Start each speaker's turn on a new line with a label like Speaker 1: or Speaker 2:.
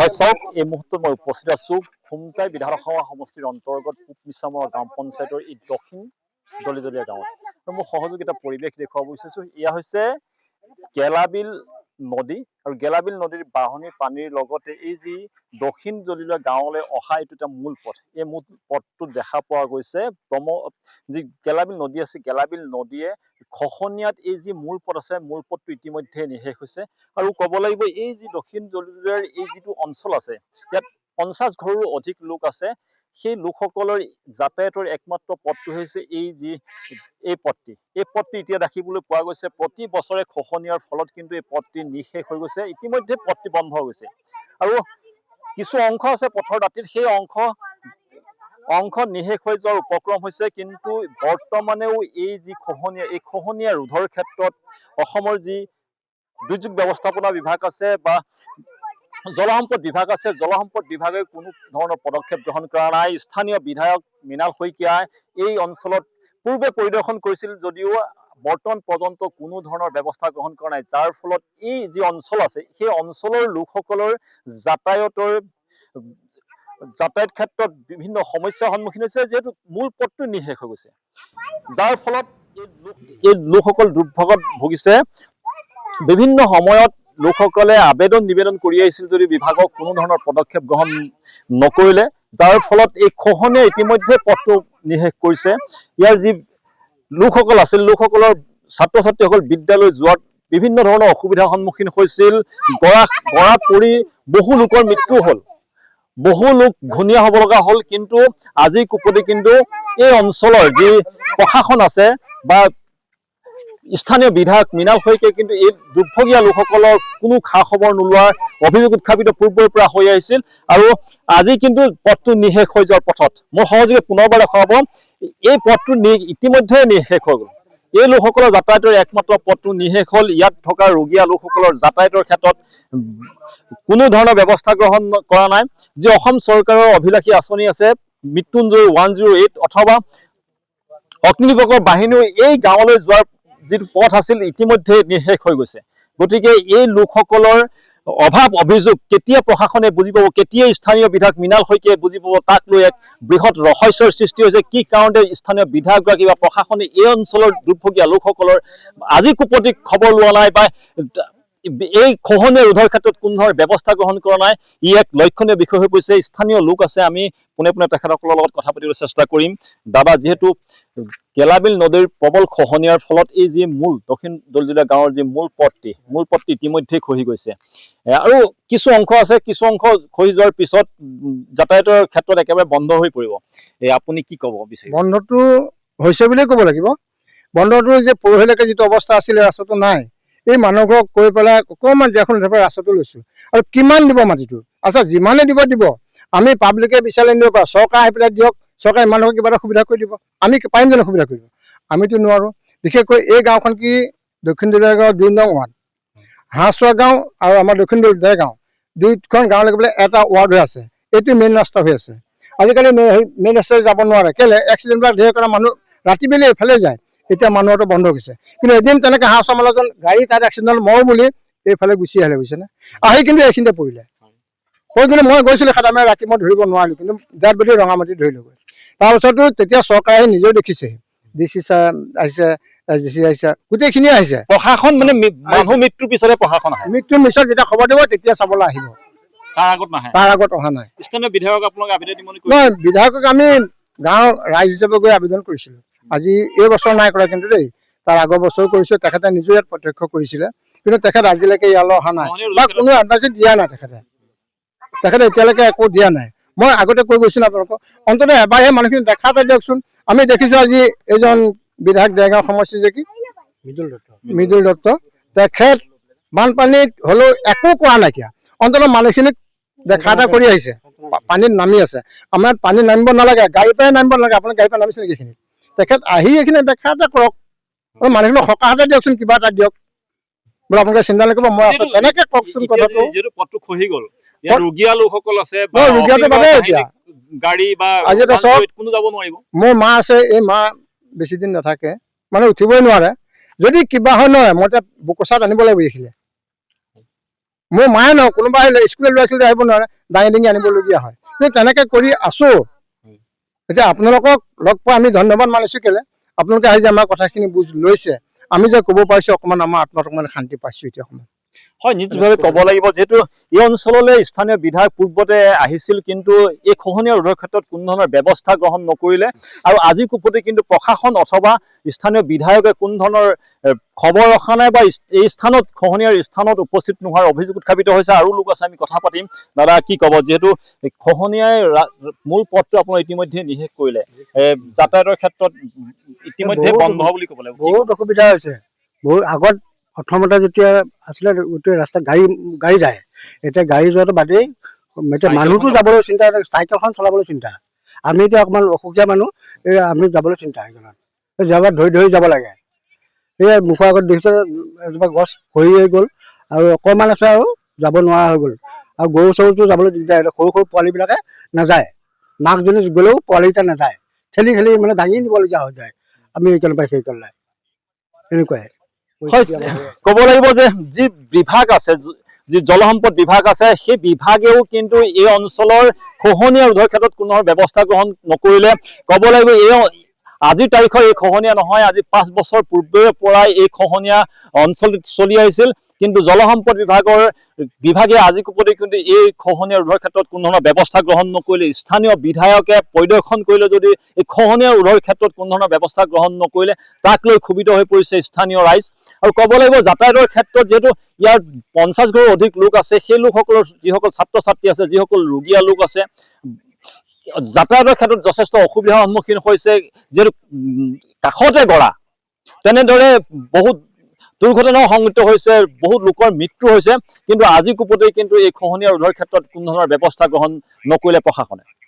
Speaker 1: হয় চাওক এই মুহূৰ্তত মই উপস্থিত আছো খুমটাই বিধানসভা সমষ্টিৰ অন্তৰ্গত পূব মিছামৰা গ্ৰাম পঞ্চায়তৰ এই দক্ষিণ দলিজলীয়া গাঁৱত আৰু মই সহযোগী এটা পৰিৱেশ দেখুৱাব বিচাৰিছো। এয়া হৈছে গেলাবিল নদী আৰু গেলাবিল নদীৰ বাঢ়নী পানীৰ লগতে এই যি দক্ষিণ দলিজলীয়া গাঁৱলৈ অহা এইটো এটা মূল পথ। এই মূল পথটোত দেখা পোৱা গৈছে যি গেলাবিল নদী আছে, গেলাবিল নদীয়ে খহনীয়াত এই যি মূল পথ আছে, মূল পথটো ইতিমধ্যে নিশেষ হৈছে। আৰু ক'ব লাগিব এই যি দক্ষিণ দলিজলীয়াৰ এই যিটো অঞ্চল আছে, ইয়াত 50 ঘৰৰো অধিক লোক আছে। সেই লোকসকলৰ যাতায়াতৰ একমাত্ৰ পথটো হৈছে এই পথটি এতিয়া দেখিবলৈ পোৱা গৈছে। প্ৰতি বছৰে খহনীয়াৰ ফলত কিন্তু এই পথটি নিশেষ হৈ গৈছে। ইতিমধ্যে পথটি বন্ধ হৈ গৈছে আৰু কিছু অংশ আছে পথৰ দাঁতিত, সেই অংশ নিশেষ হৈ যোৱাৰ উপক্ৰম হৈছে। কিন্তু বৰ্তমানেও এই যি খহনীয়া ৰোধৰ ক্ষেত্ৰত অসমৰ যি দুৰ্যোগ ব্যৱস্থাপনা বিভাগ আছে বা জলসম্পদ বিভাগ আছে, জলসম্পদ বিভাগে কোনো ধৰণৰ পদক্ষেপ গ্ৰহণ কৰা নাই। স্থানীয় বিধায়ক মৃণাল শইকীয়াই এই অঞ্চলত পূৰ্বে পৰিদৰ্শন কৰিছিল যদিও বৰ্তমান পৰ্যন্ত কোনো ধৰণৰ ব্যৱস্থা গ্ৰহণ কৰা নাই, যাৰ ফলত এই যি অঞ্চল আছে সেই অঞ্চলৰ লোকসকলৰ যাতায়াত ক্ষেত্ৰত বিভিন্ন সমস্যাৰ সন্মুখীন হৈছে, যিহেতু মূল পথটো নিশেষ হৈ গৈছে, যাৰ ফলত এই লোকসকল দুৰ্ভোগত ভুগিছে। বিভিন্ন সময়ত লোকসকলে নিবেদন কৰি আহিছিল যদি বিভাগক কোনো ধৰণৰ পদক্ষেপ গ্ৰহণ নকৰিলে, যাৰ ফলত এই খহনীয়া ইতিমধ্যে পথটো নিশেষ কৰিছে। ইয়াৰ যি লোকসকল আছিল, লোকসকলৰ ছাত্ৰ ছাত্ৰীসকল বিদ্যালয় যোৱাত বিভিন্ন ধৰণৰ অসুবিধাৰ সন্মুখীন হৈছিল। গৰাত পৰি বহু লোকৰ মৃত্যু হ'ল, বহু লোক ঘূণীয়া হ'ব লগা হ'ল। কিন্তু আজি কুপতি কিন্তু এই অঞ্চলৰ যি প্ৰশাসন আছে বা স্থানীয় বিধায়ক মৃণাল শইকীয়াই কিন্তু এই দুৰ্ভগীয়া লোকসকলৰ কোনো খা খবৰ নোলোৱাৰ অভিযোগ উত্থাপিত পূৰ্বৰ পৰা হৈ আহিছিল। আৰু আজি কিন্তু পথটো নিশেষ হৈ যোৱাৰ পথত মোৰ সহযোগে পুনৰবাৰ দেখুৱাব, এই পথটো ইতিমধ্যে নিশেষ হৈ গ'ল। এই লোকসকলৰ যাতায়াতৰ একমাত্ৰ পথটো নিশেষ হ'ল। ইয়াত থকা ৰোগীয়া লোকসকলৰ যাতায়াতৰ ক্ষেত্ৰত কোনো ধৰণৰ ব্যৱস্থা গ্ৰহণ কৰা নাই। যি অসম চৰকাৰৰ অভিলাষী আঁচনি আছে মৃত্যুঞ্জয় 108 অথবা অগ্নিবিভাগৰ বাহিনীও এই গাঁৱলৈ যোৱাৰ যিটো পথ আছিল ইতিমধ্যে নিশেষ হৈ গৈছে। গতিকে এই লোকসকলৰ অভাৱ অভিযোগ কেতিয়া প্ৰশাসনে বুজি পাব, কেতিয়া স্থানীয় বিধায়ক মৃণাল শইকীয়াই বুজি পাব, তাক লৈ এক বৃহৎ ৰহস্যৰ সৃষ্টি হৈছে। কি কাৰণতে স্থানীয় বিধায়কগৰাকী বা প্ৰশাসনে এই অঞ্চলৰ দুৰ্ভগীয়া লোকসকলৰ আজি কুপতি খবৰ লোৱা নাই বা এই খহনীয়া ৰোধৰ ক্ষেত্ৰত কোনো ধৰণৰ ব্যৱস্থা গ্ৰহণ কৰা নাই, ই এক লক্ষণীয় বিষয় হৈ পৰিছে। স্থানীয় লোক আছে, আমি পোনে পোনে তেখেতসকলৰ লগত কথা পাতিবলৈ চেষ্টা কৰিম। দাদা, যিহেতু গেলাবিল নদীৰ প্ৰবল খহনীয়াৰ ফলত এই যি মূল দক্ষিণ দলিজলীয়া গাঁৱৰ যি মূল পথটি ইতিমধ্যে খহি গৈছে আৰু কিছু অংশ আছে, কিছু অংশ খহি যোৱাৰ পিছত যাতায়াতৰ ক্ষেত্ৰত একেবাৰে বন্ধ হৈ পৰিব। আপুনি কি ক'ব বিচাৰিব?
Speaker 2: বন্ধটো হৈছে বুলিয়ে ক'ব লাগিব। বন্ধটো যে পৰহিলৈকে যিটো অৱস্থা আছিলে ৰাস্তাটো নাই, এই মানুহবোৰক কৈ পেলাই অকণমান এখন ৰাস্তাটো লৈছোঁ। আৰু কিমান দিব মাটিটো? আচ্ছা, যিমানে দিব আমি পাব্লিকে বিচাৰিলে নিব পাৰোঁ, চৰকাৰ আহি পেলাই দিয়ক, চৰকাৰে মানুহক কিবা এটা সুবিধা কৰি দিব। আমি পাৰিম জানো সুবিধা কৰিব? আমিতো নোৱাৰোঁ। বিশেষকৈ এই গাঁওখন কি দক্ষিণ দলিজলীয়া গাঁও 2 নং ৱাৰ্ড, হাঁহচোৱা গাঁও আৰু আমাৰ দক্ষিণ দলিজলীয়া গাঁও, দুইখন গাঁৱলৈকে বোলে এটা ৱাৰ্ড হৈ আছে। এইটো মেইন ৰাস্তা হৈ আছে। আজিকালি মেইন ৰাস্তাই যাব নোৱাৰে, কেলে এক্সিডেণ্টবিলাক ধেৰ কৰা, মানুহ ৰাতি বেলি এইফালে যায়। এতিয়া মানুহটো বন্ধ হৈছে। কিন্তু এদিন তেনেকৈ হাঁহচোৱা মানুহজন গাড়ী তাত এক্সিডেণ্ট মৰো বুলি এইফালে গুচি আহিলে, বুজিছেনে? আহি কিন্তু এইখিনিতে পৰিলে। কিন্তু মই গৈছিলোঁ খাটামে, ৰাতি মই ধৰিব নোৱাৰিলোঁ, কিন্তু জাত বেলি ৰঙামাটি ধৰিলোগৈ। তাৰপিছতো তেতিয়া চৰকাৰে আহি নিজেও দেখিছে, DC ছাৰ আহিছে, SDC আহিছে, গোটেইখিনিয়ে আহিছে।
Speaker 1: প্ৰশাসন মানে মানুহ মৃত্যুৰ পিছতে প্ৰশাসন আহে,
Speaker 2: মৃত্যুৰ পিছত যেতিয়া খবৰ দিব তেতিয়া চাবলৈ আহিব, তাৰ আগত অহা নাই।
Speaker 1: স্থানীয় বিধায়কক আপোনালোকে আবেদন দিব নেকি?
Speaker 2: নহয়, বিধায়কক আমি গাঁৱৰ ৰাইজ হিচাপে গৈ আবেদন কৰিছিলোঁ। আজি এই বছৰ নাই কৰা, কিন্তু দেই তাৰ আগৰ বছৰো কৰিছোঁ। তেখেতে নিজেও ইয়াত প্ৰত্যক্ষ কৰিছিলে, কিন্তু তেখেত আজিলৈকে ইয়ালৈ অহা নাই বা কোনো এডভাইচ দিয়া নাই। তেখেতে এতিয়ালৈকে একো দিয়া নাই। মই আগতে কৈ গৈছিলোঁ আপোনালোকক, অন্ততঃ এবাৰহে মানুহখিনি দেখা এটা দিয়কচোন। আমি দেখিছোঁ আজি এইজন বিধায়ক দেৰগাঁও সমষ্টি যে কি মৃদুল দত্ত, তেখেত বানপানীত হ'লেও একো কৰা নাইকিয়া, অন্ততঃ মানুহখিনিক দেখা এটা কৰি আহিছে। পানীত নামি আছে, আমাৰ পানীত নামিব নালাগে, গাড়ীৰ পৰাই নামিব নালাগে। আপোনাৰ গাড়ীৰ পৰা নামিছে নেকি? এইখিনি তেখেত আহি এইখিনি দেখা এটা কৰক, মানুহখিনিক সকাহ এটা দিয়কচোন, কিবা এটা দিয়ক। বোলে আপোনালোকে চিন্তা নকৰিব, মই আছোঁ, তেনেকে কওকচোন কথাটো।
Speaker 1: যিহেতু পথটো খহি গ'ল, ৰোগীয়া লোকসকল আছে, গাড়ী বা কোনো যাব নোৱাৰিব।
Speaker 2: মোৰ মা আছে, এই মা বেছি দিন নাথাকে, মানে উঠিবই নোৱাৰে। যদি কিবা হয় নহয়, মই এতিয়া বোকোচাত আনিব লাগিব। এইখিনি মোৰ মায়ে নহয়, কোনোবা স্কুলৰ ল'ৰা ছোৱালী আহিব নোৱাৰে, দাঙি দাঙি আনিবলগীয়া হয়। কিন্তু তেনেকে কৰি আছো। এতিয়া আপোনালোকক লগ পোৱা আমি ধন্যবাদ মানিছো, কেলে আপোনালোকে আহি যে আমাৰ কথাখিনি বুজ লৈছে, আমি যে ক'ব পাৰিছো অকণমান আমাৰ আত্মাত অকণমান শান্তি পাইছো এতিয়া সময়।
Speaker 1: হয়, নিশ্চিতভাৱে ক'ব লাগিব, যিহেতু এই অঞ্চললৈ স্থানীয় বিধায়ক পূৰ্বতে আহিছিল, কিন্তু এই খহনীয়া ৰোধৰ ক্ষেত্ৰত কোনো ধৰণৰ ব্যৱস্থা গ্ৰহণ নকৰিলে। আৰু আজি কোপতি কিন্তু প্ৰশাসন অথবা স্থানীয় বিধায়কে কোনো ধৰণৰ খবৰ ৰখা নাই বা এই স্থানত খহনীয়াৰ স্থানত উপস্থিত নোহোৱাৰ অভিযোগ উত্থাপিত হৈছে। আৰু লোক আছে, আমি কথা পাতিম। দাদা, কি ক'ব, যিহেতু খহনীয়াই মূল পথটো আপোনাৰ ইতিমধ্যে নিষেধ কৰিলে, যাতায়াতৰ ক্ষেত্ৰত ইতিমধ্যে বন্ধ বুলি ক'ব লাগিব।
Speaker 3: বহুত অসুবিধা হৈছে। বহুত আগত প্ৰথমতে যেতিয়া আছিলে গোটেই ৰাস্তাত গাড়ী যায়, এতিয়া গাড়ী যোৱাটো বাদেই, এতিয়া মানুহটো যাবলৈ চিন্তা, চাইকেলখন চলাবলৈ চিন্তা। আমি এতিয়া অকণমান অসুখীয়া মানুহ, এই আমি যাবলৈ চিন্তা সেইখনত, এই জেগাত ধৰি ধৰি যাব লাগে। এই মুখৰ আগত দেখিছে এজোপা গছ খহি গ'ল, আৰু অকণমান আছে আৰু যাব নোৱাৰা হৈ গ'ল। আৰু গৰু চৰুটো যাবলৈ দিগদাৰ, সৰু সৰু পোৱালীবিলাকে নাযায়, মাকজনী গ'লেও পোৱালীকেইটা নাযায়, ঠেলি ঠেলি মানে দাঙি নিবলগীয়া হৈ যায়। আমি এইকণ পাই সেইকণলৈ এনেকুৱাই।
Speaker 1: হয়, ক'ব লাগিব যে যি বিভাগ আছে, যি জলসম্পদ বিভাগ আছে, সেই বিভাগেও কিন্তু এই অঞ্চলৰ খহনীয়া ৰোধৰ ক্ষেত্ৰত কোনো ধৰণৰ ব্যৱস্থা গ্ৰহণ নকৰিলে। ক'ব লাগিব আজিৰ তাৰিখৰ এই খহনীয়া নহয়, আজি 5 বছৰ পূৰ্বেৰে পৰাই এই খহনীয়া অঞ্চলটোত চলি আহিছিল। কিন্তু জলসম্পদ বিভাগে আজি কোপতি কিন্তু এই খহনীয়া ৰোধৰ ক্ষেত্ৰত কোনো ধৰণৰ ব্যৱস্থা গ্ৰহণ নকৰিলে। স্থানীয় বিধায়কে পৰিদৰ্শন কৰিলে যদি এই খহনীয়া ৰোধৰ ক্ষেত্ৰত কোনো ধৰণৰ ব্যৱস্থা গ্ৰহণ নকৰিলে, তাক লৈ ক্ষোভিত হৈ পৰিছে স্থানীয় ৰাইজ। আৰু ক'ব লাগিব যাতায়াতৰ ক্ষেত্ৰত যিহেতু ইয়াৰ 50 ঘৰৰ অধিক লোক আছে, সেই লোকসকলৰ যিসকল ছাত্ৰ ছাত্ৰী আছে, যিসকল ৰোগীয়া লোক আছে, যাতায়াতৰ ক্ষেত্ৰত যথেষ্ট অসুবিধাৰ সন্মুখীন হৈছে। যিহেতু কাষতে গৰা, তেনেদৰে বহুত দুৰ্ঘটনাও সংঘটিত হৈছে, বহুত লোকৰ মৃত্যু হৈছে। কিন্তু আজি কোপতি কিন্তু এই খহনীয়া ৰোধৰ ক্ষেত্ৰত কোনো ধৰণৰ ব্যৱস্থা গ্ৰহণ নকৰিলে প্ৰশাসনে।